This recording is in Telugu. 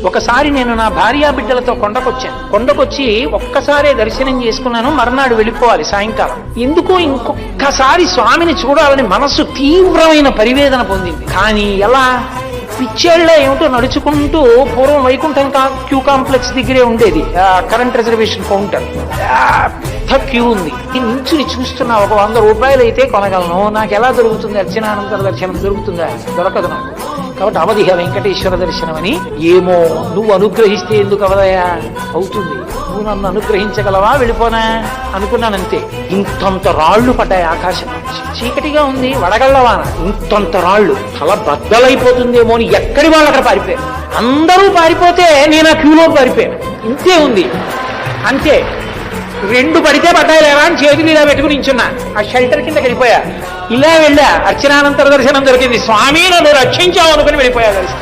ఒకసారి నేను నా భార్యా బిడ్డలతో కొండకొచ్చి ఒక్కసారే దర్శనం చేసుకున్నాను. మర్నాడు వెళ్ళిపోవాలి సాయంకాలం. ఎందుకో ఇంకొక్కసారి స్వామిని చూడాలని మనస్సు తీవ్రమైన పరివేదన పొందింది. కానీ ఎలా? పిచ్చేళ్ళ ఏమిటో నడుచుకుంటూ పూర్వం వైకుంఠం క్యూ కాంప్లెక్స్ దగ్గరే ఉండేది కరెంట్ రిజర్వేషన్ కౌంటర్. పెద్ద క్యూ ఉంది. నించుని చూస్తున్నా. ఒక 100 రూపాయలు అయితే కొనగలను. నాకు ఎలా దొరుకుతుంది? అర్చనానంతర దర్శనం దొరుకుతుందా? దొరకదు నాకు. కాబట్టి అవధిహ వెంకటేశ్వర దర్శనం అని. ఏమో నువ్వు అనుగ్రహిస్తే ఎందుకు అవదయా? అవుతుంది. నువ్వు నన్ను అనుగ్రహించగలవా? వెళ్ళిపోనా అనుకున్నానంతే. ఇంతంత రాళ్లు పడ్డాయి ఆకాశం. చీకటిగా ఉంది, వడగళ్ళవాన. ఇంతంత రాళ్లు. తల బద్దలైపోతుందేమో అని ఎక్కడి వాళ్ళు అక్కడ పారిపోయారు. అందరూ పారిపోతే నేను ఆ క్యూలో పారిపోయాను. ఇంతే ఉంది, అంతే. 2 పడితే పడ్డాయి లేవా అని చేతులు ఇలా పెట్టుకుని నించున్నా. ఆ షెల్టర్ కిందకి వెళ్ళిపోయా. ఇలా వెళ్ళా. అర్చనానంతర దర్శనం దొరికింది. స్వామి నన్ను రక్షించావు అనుకుని వెళ్ళిపోయా దర్శనం.